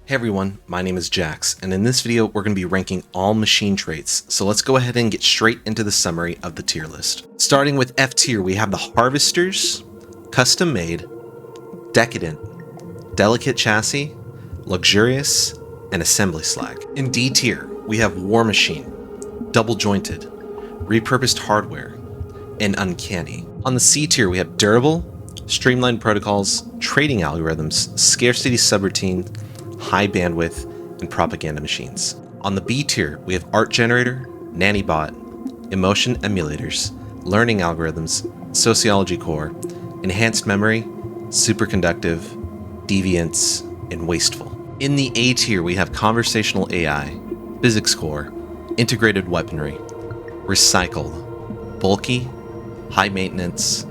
Hey everyone, my name is Jax, and in this video we're going to be ranking all machine traits, so let's go ahead and get straight into the summary of the tier list. Starting with F tier, we have the Harvesters, Custom Made, Decadent, Delicate Chassis, Luxurious, and Assembly Slag. In D tier, we have War Machine, Double Jointed, Repurposed Hardware, and Uncanny. On the C tier, we have Durable, Streamlined Protocols, Trading Algorithms, Scarcity Subroutines, High Bandwidth, and Propaganda Machines. On the B tier, we have Art Generator, Nannybot, Emotion Emulators, Learning Algorithms, Sociology Core, Enhanced Memory, Superconductive, Deviants, and Wasteful. In the A tier, we have Conversational AI, Physics Core, Integrated Weaponry, Recycled, Bulky, High Maintenance,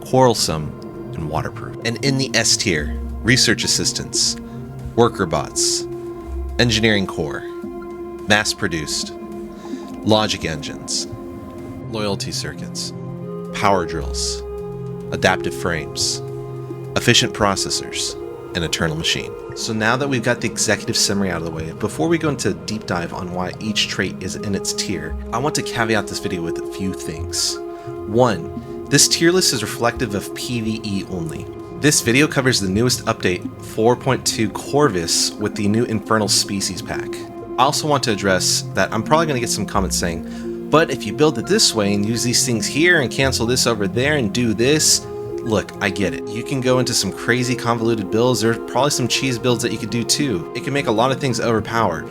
Quarrelsome, and Waterproof. And in the S tier, Research Assistants, Workerbots, Engineering Core, Mass-Produced, Logic Engines, Loyalty Circuits, Power Drills, Adaptive Frames, Efficient Processors, and Eternal Machine. So now that we've got the executive summary out of the way, before we go into a deep dive on why each trait is in its tier, I want to caveat this video with a few things. 1. This tier list is reflective of PvE only. This video covers the newest update, 4.2 Corvus, with the new Infernal Species pack. I also want to address that I'm probably going to get some comments saying, but if you build it this way and use these things here and cancel this over there and do this, look, I get it. You can go into some crazy convoluted builds. There's probably some cheese builds that you could do too. It can make a lot of things overpowered.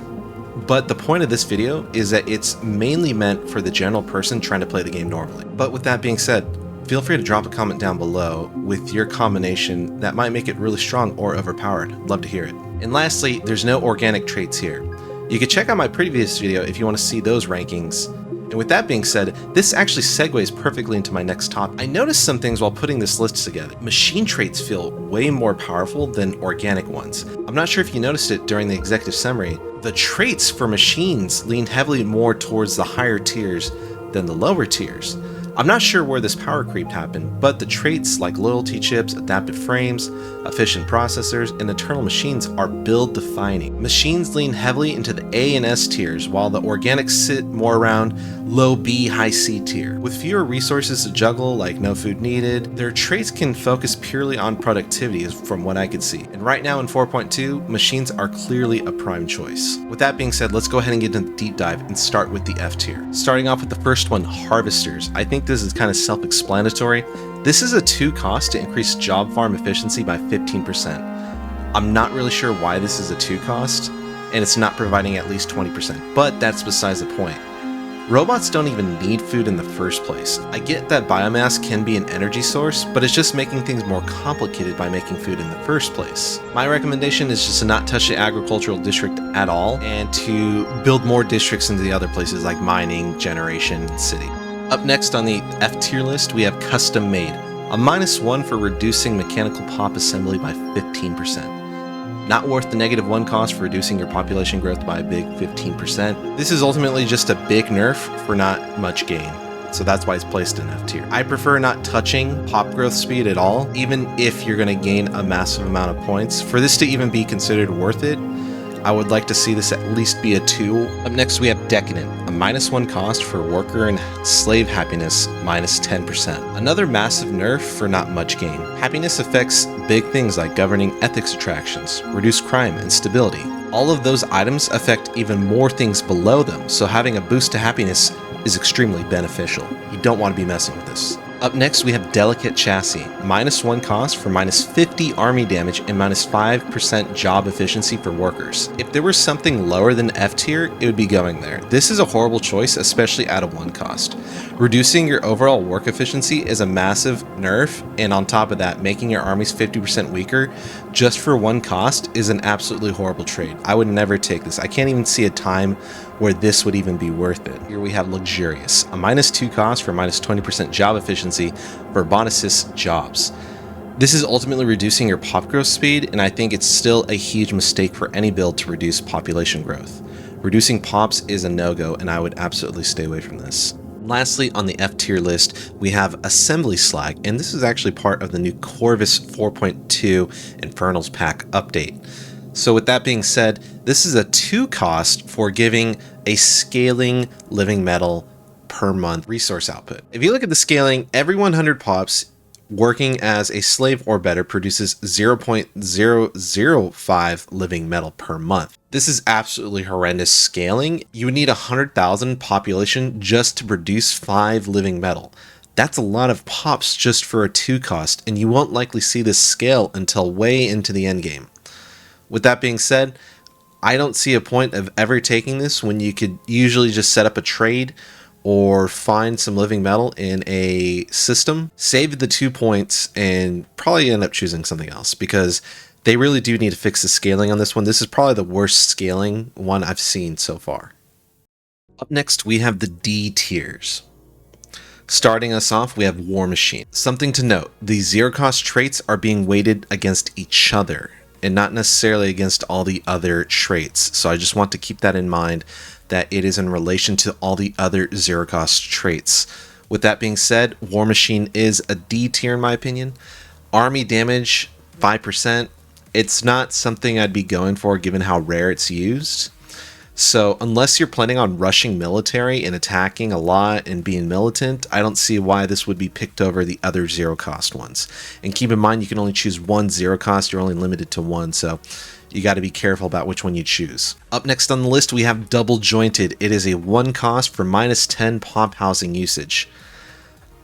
But the point of this video is that it's mainly meant for the general person trying to play the game normally. But with that being said, feel free to drop a comment down below with your combination that might make it really strong or overpowered. Love to hear it. And lastly, there's no organic traits here. You can check out my previous video if you want to see those rankings. And with that being said, this actually segues perfectly into my next topic. I noticed some things while putting this list together. Machine traits feel way more powerful than organic ones. I'm not sure if you noticed it during the executive summary. The traits for machines lean heavily more towards the higher tiers than the lower tiers. I'm not sure where this power creep happened, but the traits like loyalty chips, adaptive frames, efficient processors, and eternal machines are build defining. Machines lean heavily into the A and S tiers, while the organics sit more around low B, high C tier. With fewer resources to juggle, like no food needed, their traits can focus purely on productivity from what I could see. And right now in 4.2, machines are clearly a prime choice. With that being said, let's go ahead and get into the deep dive and start with the F tier. Starting off with the first one, Harvesters. I think this is kind of self-explanatory. This is a 2 cost to increase job farm efficiency by 15%. I'm not really sure why this is a 2 cost, and it's not providing at least 20%, but that's besides the point. Robots don't even need food in the first place. I get that biomass can be an energy source, but it's just making things more complicated by making food in the first place. My recommendation is just to not touch the agricultural district at all, and to build more districts into the other places like mining, generation, and city. Up next on the F tier list, we have Custom Made, a -1 for reducing mechanical pop assembly by 15%. Not worth the -1 cost for reducing your population growth by a big 15%. This is ultimately just a big nerf for not much gain, so that's why it's placed in F tier. I prefer not touching pop growth speed at all, even if you're going to gain a massive amount of points. For this to even be considered worth it, I would like to see this at least be a 2. Up next we have Decadent, a -1 cost for worker and slave happiness, -10%. Another massive nerf for not much gain. Happiness affects big things like governing ethics attractions, reduced crime, and stability. All of those items affect even more things below them, so having a boost to happiness is extremely beneficial. You don't want to be messing with this. Up next we have Delicate Chassis, -1 cost for -50 army damage and -5% job efficiency for workers. If there was something lower than F tier, it would be going there. This is a horrible choice, especially at a 1 cost. Reducing your overall work efficiency is a massive nerf, and on top of that, making your armies 50% weaker just for 1 cost is an absolutely horrible trade. I would never take this. I can't even see a time where this would even be worth it. Here we have Luxurious, a -2 cost for -20% job efficiency for bot-assist jobs. This is ultimately reducing your pop growth speed, and I think it's still a huge mistake for any build to reduce population growth. Reducing pops is a no-go, and I would absolutely stay away from this. Lastly, on the F tier list, we have Assembly Slag, and this is actually part of the new Corvus 4.2 Infernals pack update. So with that being said, this is a 2 cost for giving a scaling living metal per month resource output. If you look at the scaling, every 100 pops working as a slave or better produces 0.005 living metal per month. This is absolutely horrendous scaling. You would need 100,000 population just to produce 5 living metal. That's a lot of pops just for a 2 cost, and you won't likely see this scale until way into the end game. With that being said, I don't see a point of ever taking this when you could usually just set up a trade or find some living metal in a system, save the 2 points, and probably end up choosing something else, because they really do need to fix the scaling on this one. This is probably the worst scaling one I've seen so far. Up next, we have the D tiers. Starting us off, we have War Machine. Something to note, the zero cost traits are being weighted against each other and not necessarily against all the other traits. So I just want to keep that in mind, that it is in relation to all the other zero cost traits. With that being said, War Machine is a D tier in my opinion. Army damage, 5%. It's not something I'd be going for given how rare it's used. So unless you're planning on rushing military and attacking a lot and being militant, I don't see why this would be picked over the other zero cost ones. And keep in mind, you can only choose one zero cost. You're only limited to one, so you got to be careful about which one you choose. Up next on the list, we have Double Jointed. It is a 1 cost for -10 pop housing usage.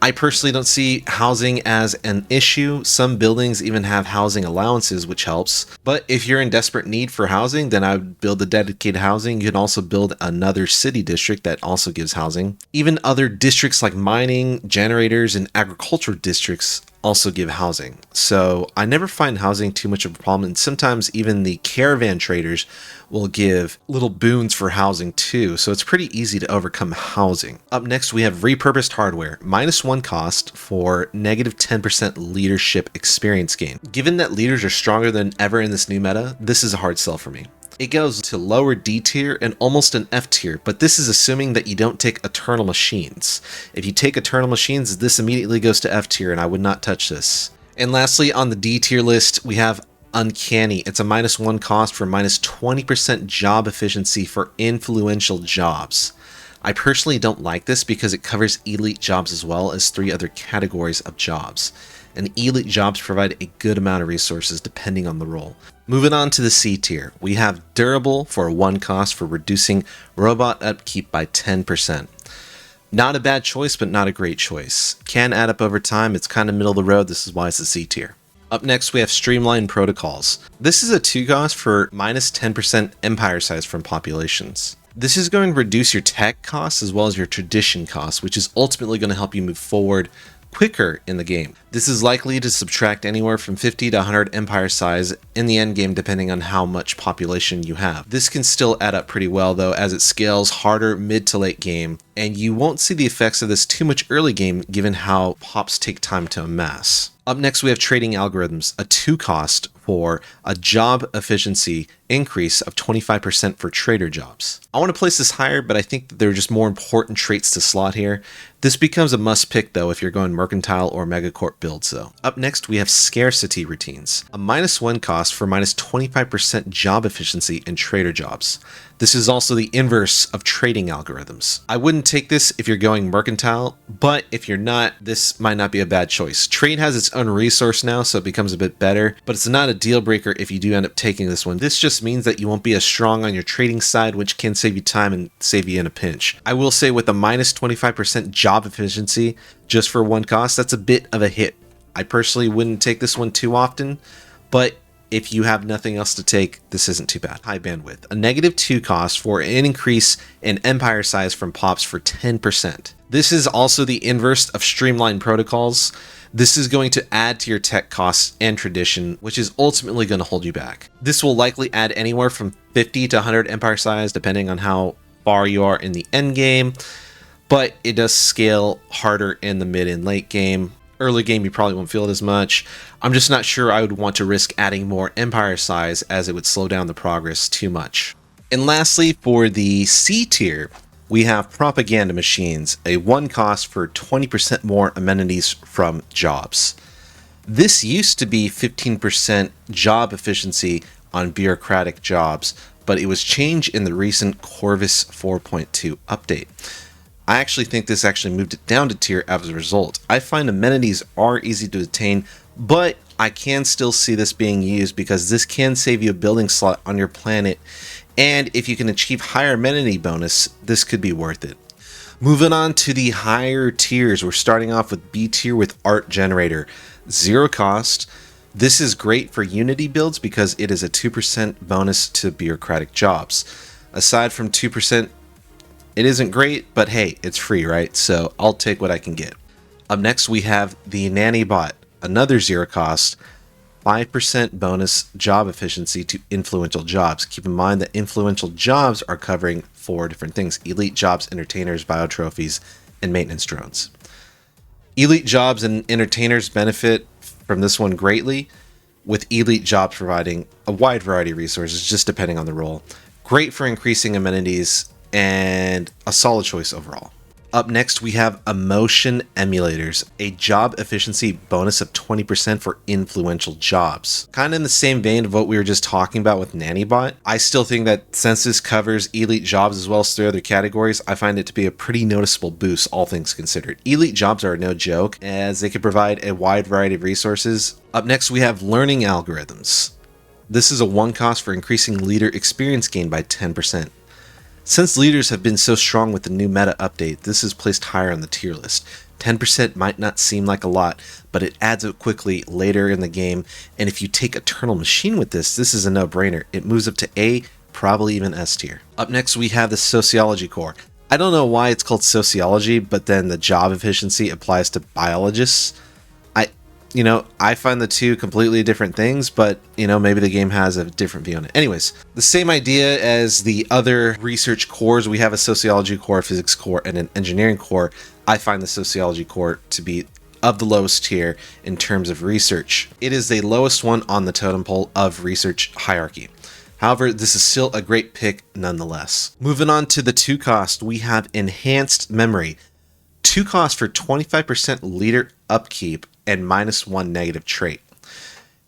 I personally don't see housing as an issue. Some buildings even have housing allowances, which helps. But if you're in desperate need for housing, then I would build the dedicated housing. You can also build another city district that also gives housing. Even other districts like mining, generators, and agricultural districts also give housing. So I never find housing too much of a problem, and sometimes even the caravan traders will give little boons for housing too, so it's pretty easy to overcome housing. Up next, we have Repurposed Hardware, -1 cost for -10% leadership experience gain. Given that leaders are stronger than ever in this new meta, this is a hard sell for me. It goes to lower D tier and almost an F tier, but this is assuming that you don't take Eternal Machines. If you take Eternal Machines, this immediately goes to F tier, and I would not touch this. And lastly, on the D tier list, we have Uncanny. It's a -1 cost for -20% job efficiency for influential jobs. I personally don't like this because it covers elite jobs as well as 3 other categories of jobs. And elite jobs provide a good amount of resources depending on the role. Moving on to the C tier, we have Durable for a 1 cost for reducing robot upkeep by 10%. Not a bad choice, but not a great choice. Can add up over time, it's kind of middle of the road, this is why it's a C tier. Up next, we have Streamlined Protocols. This is a 2 cost for -10% empire size from populations. This is going to reduce your tech costs as well as your tradition costs, which is ultimately going to help you move forward quicker in the game. This is likely to subtract anywhere from 50 to 100 empire size in the end game depending on how much population you have. This can still add up pretty well though, as it scales harder mid to late game, and you won't see the effects of this too much early game given how pops take time to amass. Up next, we have Trading Algorithms, a 2 cost for a job efficiency increase of 25% for trader jobs. I want to place this higher, but I think that there are just more important traits to slot here. This becomes a must pick though if you're going Mercantile or Megacorp builds though. Up next, we have Scarcity Routines, a -1 cost for -25% job efficiency in trader jobs. This is also the inverse of Trading Algorithms. I wouldn't take this if you're going Mercantile, but if you're not, this might not be a bad choice. Trade has its own resource now, so it becomes a bit better, but it's not a deal breaker if you do end up taking this one. This just means that you won't be as strong on your trading side, which can save you time and save you in a pinch. I will say with a -25% job efficiency just for 1 cost, that's a bit of a hit. I personally wouldn't take this one too often, but if you have nothing else to take, this isn't too bad. High Bandwidth, a -2 cost for an increase in empire size from pops for 10%. This is also the inverse of Streamlined Protocols. This is going to add to your tech costs and tradition, which is ultimately going to hold you back. This will likely add anywhere from 50 to 100 empire size, depending on how far you are in the end game, but it does scale harder in the mid and late game. Early game, you probably won't feel it as much. I'm just not sure I would want to risk adding more empire size, as it would slow down the progress too much. And lastly, for the C tier, we have Propaganda Machines, a 1 cost for 20% more amenities from jobs. This used to be 15% job efficiency on bureaucratic jobs, but it was changed in the recent Corvus 4.2 update. I actually think this actually moved it down to tier as a result. I find amenities are easy to attain, but I can still see this being used because this can save you a building slot on your planet, and if you can achieve higher amenity bonus, this could be worth it. Moving on to the higher tiers, we're starting off with B tier with Art Generator. 0 cost. This is great for Unity builds because it is a 2% bonus to bureaucratic jobs. Aside from 2%, it isn't great, but hey, it's free, right? So I'll take what I can get. Up next, we have the Nannybot, another 0 cost, 5% bonus job efficiency to influential jobs. Keep in mind that influential jobs are covering 4 different things: elite jobs, entertainers, biotrophies, and maintenance drones. Elite jobs and entertainers benefit from this one greatly, with elite jobs providing a wide variety of resources, just depending on the role. Great for increasing amenities, and a solid choice overall. Up next, we have Emotion Emulators, a job efficiency bonus of 20% for influential jobs. Kind of in the same vein of what we were just talking about with Nannybot. I still think that since this covers elite jobs as well as 3 other categories, I find it to be a pretty noticeable boost, all things considered. Elite jobs are no joke, as they can provide a wide variety of resources. Up next, we have Learning Algorithms. This is a 1 cost for increasing leader experience gain by 10%. Since leaders have been so strong with the new meta update, this is placed higher on the tier list. 10% might not seem like a lot, but it adds up quickly later in the game, and if you take Eternal Machine with this, this is a no-brainer. It moves up to A, probably even S tier. Up next, we have the Sociology Core. I don't know why it's called Sociology, but then the job efficiency applies to biologists. I find the two completely different things, but, maybe the game has a different view on it. Anyways, the same idea as the other research cores. We have a Sociology Core, a Physics Core, and an Engineering Core. I find the Sociology Core to be of the lowest tier in terms of research. It is the lowest one on the totem pole of research hierarchy. However, this is still a great pick nonetheless. Moving on to the 2 cost, we have Enhanced Memory. 2 cost for 25% leader upkeep and -1 negative trait.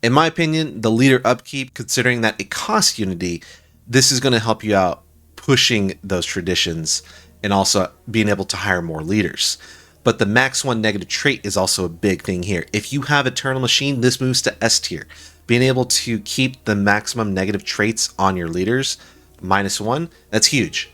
In my opinion, the leader upkeep, considering that it costs Unity, this is going to help you out pushing those traditions and also being able to hire more leaders. But the -1 negative trait is also a big thing here. If you have Eternal Machine, this moves to S tier. Being able to keep the maximum negative traits on your leaders, -1, that's huge.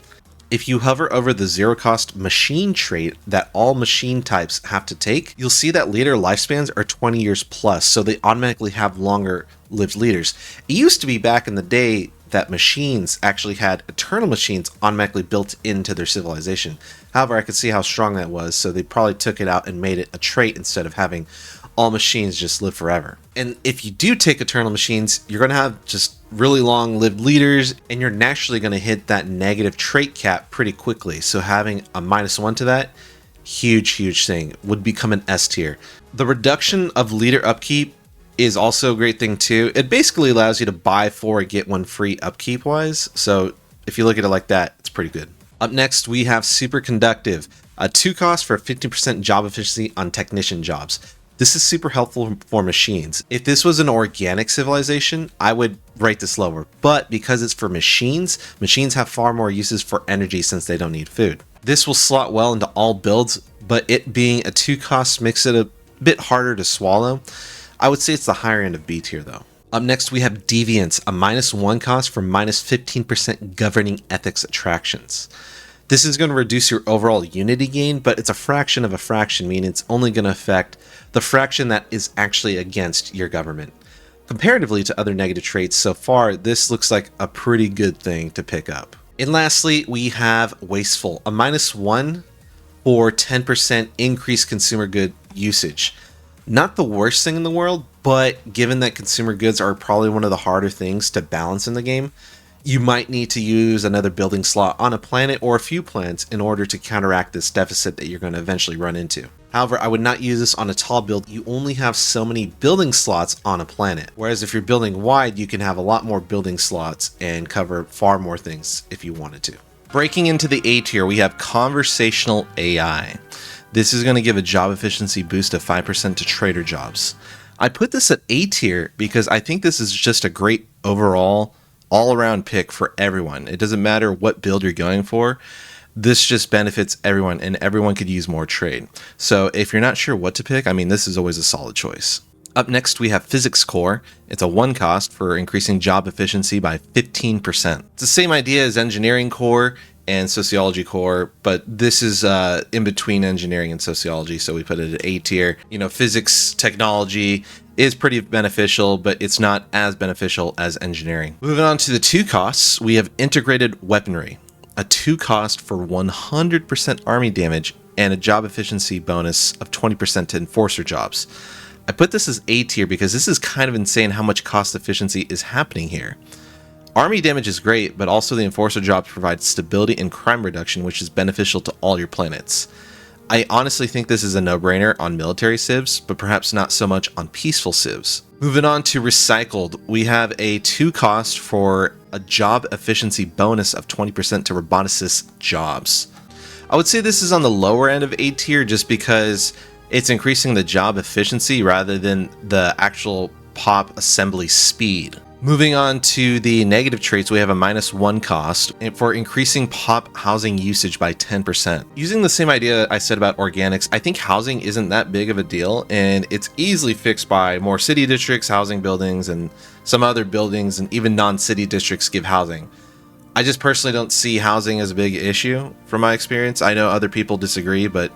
If you hover over the 0 cost machine trait that all machine types have to take, you'll see that leader lifespans are 20 years plus, so they automatically have longer lived leaders. It used to be back in the day that machines actually had Eternal Machines automatically built into their civilization. However, I could see how strong that was, so they probably took it out and made it a trait instead of having all machines just live forever. And if you do take Eternal Machines, you're going to have just really long lived leaders, and you're naturally going to hit that negative trait cap pretty quickly. So having a -1 to that, huge thing, would become an S tier. The reduction of leader upkeep is also a great thing too. It basically allows you to buy 4 and get 1 free upkeep wise. So if you look at it like that, it's pretty good. Up next, we have Superconductive, a 2 cost for 50% job efficiency on technician jobs. This is super helpful for machines. If this was an organic civilization, I would rate this lower, but because it's for machines, machines have far more uses for energy since they don't need food. This will slot well into all builds, but it being a 2 cost makes it a bit harder to swallow. I would say it's the higher end of B tier though. Up next, we have Deviants, a -1 cost for -15% governing ethics attractions. This is going to reduce your overall Unity gain, but it's a fraction of a fraction, meaning it's only going to affect the fraction that is actually against your government. Comparatively to other negative traits so far, this looks like a pretty good thing to pick up. And lastly, we have Wasteful, a -1 for 10% increased consumer good usage. Not the worst thing in the world, but given that consumer goods are probably one of the harder things to balance in the game, you might need to use another building slot on a planet or a few planets in order to counteract this deficit that you're going to eventually run into. However, I would not use this on a tall build. You only have so many building slots on a planet. Whereas if you're building wide, you can have a lot more building slots and cover far more things if you wanted to. Breaking into the A tier, we have Conversational AI. This is going to give a job efficiency boost of 5% to trader jobs. I put this at A tier because I think this is just a great overall, all-around pick for everyone. It doesn't matter what build you're going for. This just benefits everyone, and everyone could use more trade. So if you're not sure what to pick, I mean, this is always a solid choice. Up next, we have Physics Core. It's a 1 cost for increasing job efficiency by 15%. It's the same idea as Engineering Core and Sociology Core, but this is in between engineering and sociology, so we put it at A tier. You know, physics technology is pretty beneficial, but it's not as beneficial as engineering. Moving on to the 2 costs, we have Integrated Weaponry, a 2 cost for 100% army damage and a job efficiency bonus of 20% to enforcer jobs. I put this as A tier because this is kind of insane how much cost efficiency is happening here. Army damage is great, but also the enforcer jobs provide stability and crime reduction, which is beneficial to all your planets. I honestly think this is a no-brainer on military civs, but perhaps not so much on peaceful civs. Moving on to Recycled, we have a 2 cost for a job efficiency bonus of 20% to roboticist jobs. I would say this is on the lower end of A tier just because it's increasing the job efficiency rather than the actual pop assembly speed. Moving on to the negative traits, we have a -1 cost for increasing pop housing usage by 10%. Using the same idea I said about organics, I think housing isn't that big of a deal, and it's easily fixed by more city districts, housing buildings, and some other buildings, and even non-city districts give housing. I just personally don't see housing as a big issue from my experience. I know other people disagree, but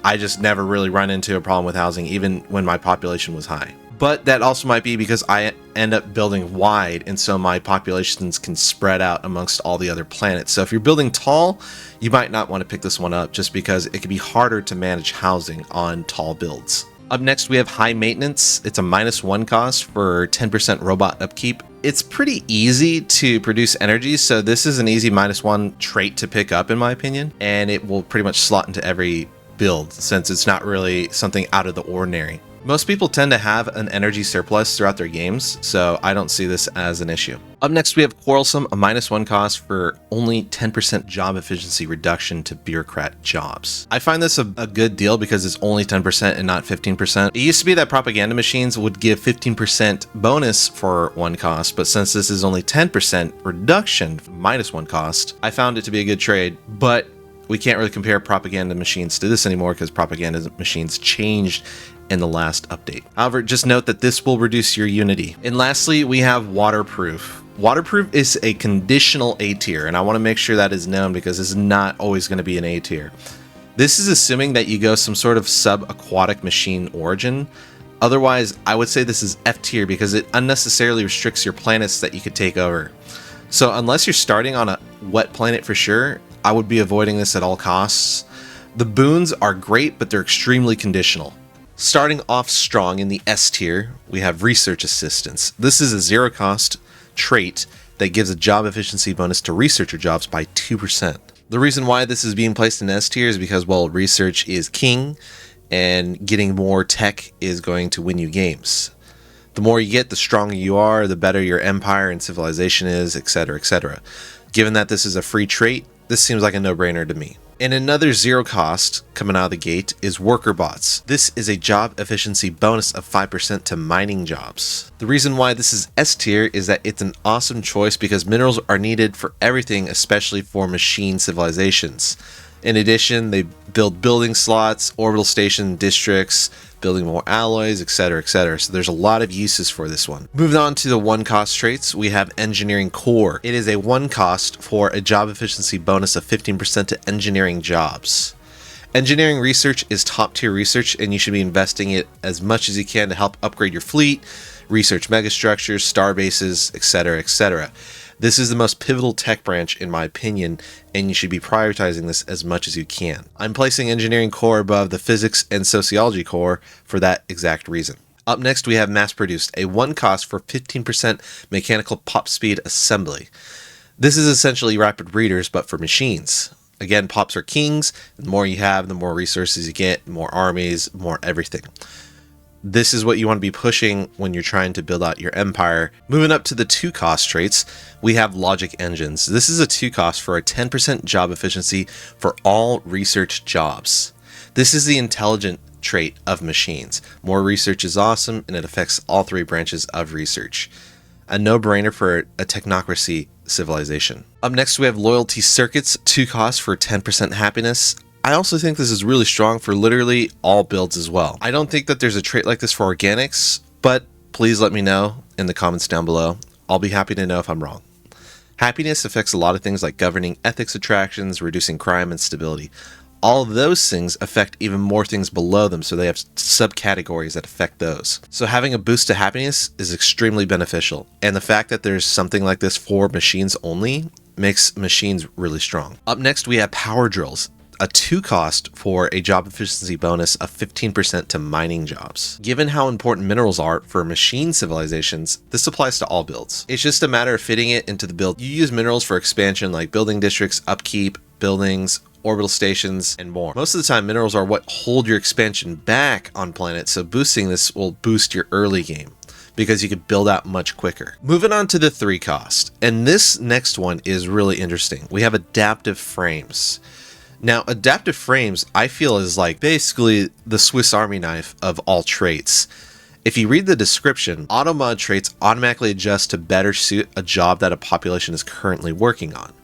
I just never really run into a problem with housing, even when my population was high. But that also might be because I end up building wide, and so my populations can spread out amongst all the other planets. So if you're building tall, you might not want to pick this one up just because it can be harder to manage housing on tall builds. Up next, we have High Maintenance. It's a -1 cost for 10% robot upkeep. It's pretty easy to produce energy, so this is an easy -1 trait to pick up in my opinion, and it will pretty much slot into every build since it's not really something out of the ordinary. Most people tend to have an energy surplus throughout their games, so I don't see this as an issue. Up next, we have Quarrelsome, a -1 cost for only 10% job efficiency reduction to bureaucrat jobs. I find this a good deal because it's only 10% and not 15%. It used to be that propaganda machines would give 15% bonus for 1 cost, but since this is only 10% reduction -1 cost, I found it to be a good trade, but we can't really compare propaganda machines to this anymore because propaganda machines changed in the last update. However, just note that this will reduce your unity. And lastly, we have Waterproof. Waterproof is a conditional A tier, and I want to make sure that is known because it's not always going to be an A tier. This is assuming that you go some sort of sub-aquatic machine origin. Otherwise, I would say this is F tier because it unnecessarily restricts your planets that you could take over. So unless you're starting on a wet planet for sure, I would be avoiding this at all costs. The boons are great, but they're extremely conditional. Starting off strong in the S tier, we have Research Assistance. This is a 0 cost trait that gives a job efficiency bonus to researcher jobs by 2%. The reason why this is being placed in S tier is because, well, research is king, and getting more tech is going to win you games. The more you get, the stronger you are, the better your empire and civilization is, etc., etc. Given that this is a free trait, this seems like a no-brainer to me. And another 0 cost coming out of the gate is Workerbots. This is a job efficiency bonus of 5% to mining jobs. The reason why this is S tier is that it's an awesome choice because minerals are needed for everything, especially for machine civilizations. In addition, they build building slots, orbital station districts, building more alloys, etc., etc. So there's a lot of uses for this one. Moving on to the 1 cost traits, we have Engineering Core. It is a 1 cost for a job efficiency bonus of 15% to engineering jobs. Engineering research is top tier research, and you should be investing it as much as you can to help upgrade your fleet, research megastructures, star bases, etc., etc. This is the most pivotal tech branch in my opinion, and you should be prioritizing this as much as you can. I'm placing Engineering Core above the Physics and Sociology Core for that exact reason. Up next, we have Mass Produced, a 1 cost for 15% mechanical pop speed assembly. This is essentially rapid readers, but for machines. Again, pops are kings. The more you have, the more resources you get, more armies, more everything. This is what you want to be pushing when you're trying to build out your empire. Moving up to the 2 cost traits, we have Logic Engines. This is a 2 cost for a 10% job efficiency for all research jobs. This is the intelligent trait of machines. More research is awesome, and it affects all three branches of research. A no-brainer for a technocracy civilization. Up next, we have loyalty circuits, 2 costs for 10% happiness. I also think this is really strong for literally all builds as well. I don't think that there's a trait like this for organics, but please let me know in the comments down below. I'll be happy to know if I'm wrong. Happiness affects a lot of things like governing ethics attractions, reducing crime, and stability. All of those things affect even more things below them, so they have subcategories that affect those. So having a boost to happiness is extremely beneficial, and the fact that there's something like this for machines only makes machines really strong. Up next, we have power drills. A 2 cost for a job efficiency bonus of 15% to mining jobs. Given how important minerals are for machine civilizations, this applies to all builds. It's just a matter of fitting it into the build. You use minerals for expansion like building districts, upkeep, buildings, orbital stations, and more. Most of the time, minerals are what hold your expansion back on planets, so boosting this will boost your early game, because you could build out much quicker. Moving on to the 3 cost, and this next one is really interesting. We have adaptive frames. Now, adaptive frames, I feel, is like basically the Swiss Army knife of all traits. If you read the description, auto-mod traits automatically adjust to better suit a job that a population is currently working on.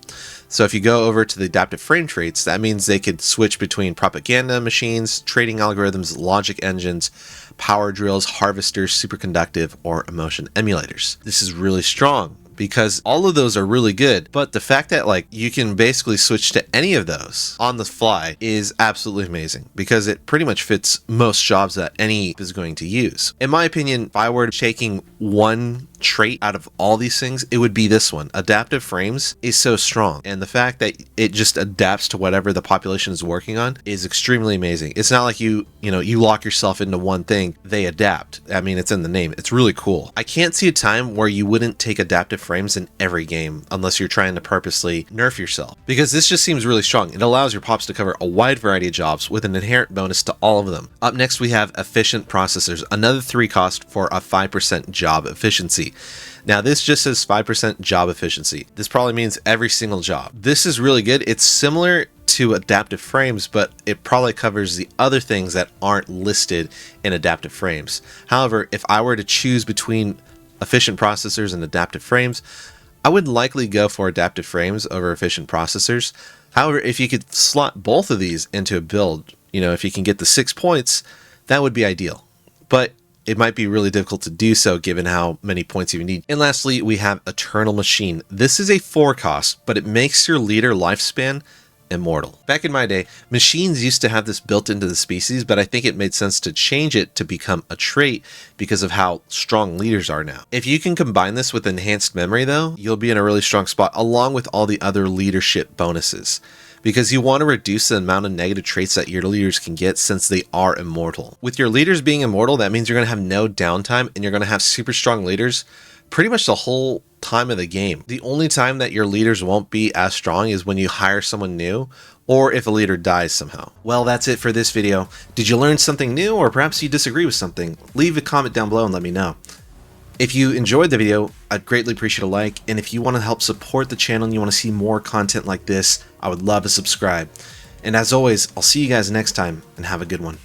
So if you go over to the adaptive frame traits, that means they could switch between propaganda machines, trading algorithms, logic engines, power drills, harvesters, superconductive, or emotion emulators. This is really strong, because all of those are really good, but the fact that like you can basically switch to any of those on the fly is absolutely amazing, because it pretty much fits most jobs that any is going to use. In my opinion, if I were taking one trait out of all these things, it would be this one. Adaptive frames is so strong, and the fact that it just adapts to whatever the population is working on is extremely amazing. It's not like you lock yourself into one thing. They adapt. I mean, it's in the name. It's really cool. I can't see a time where you wouldn't take adaptive frames in every game unless you're trying to purposely nerf yourself, because this just seems really strong. It allows your pops to cover a wide variety of jobs with an inherent bonus to all of them. Up next, we have efficient processors, another 3 cost for a 5% job efficiency. Now, this just says 5% job efficiency. This probably means every single job. This is really good. It's similar to adaptive frames, but it probably covers the other things that aren't listed in adaptive frames. However, if I were to choose between efficient processors and adaptive frames, I would likely go for adaptive frames over efficient processors. However, if you could slot both of these into a build, if you can get the 6 points, that would be ideal. But it might be really difficult to do so given how many points you need. And lastly, we have Eternal Machine. This is a 4 cost, but it makes your leader lifespan immortal. Back in my day, machines used to have this built into the species, but I think it made sense to change it to become a trait because of how strong leaders are now. If you can combine this with enhanced memory though, you'll be in a really strong spot along with all the other leadership bonuses, because you want to reduce the amount of negative traits that your leaders can get since they are immortal. With your leaders being immortal, that means you're going to have no downtime, and you're going to have super strong leaders pretty much the whole time of the game. The only time that your leaders won't be as strong is when you hire someone new, or if a leader dies somehow. Well, that's it for this video. Did you learn something new, or perhaps you disagree with something? Leave a comment down below and let me know. If you enjoyed the video, I'd greatly appreciate a like, and if you want to help support the channel and you want to see more content like this, I would love to subscribe. And as always, I'll see you guys next time, and have a good one.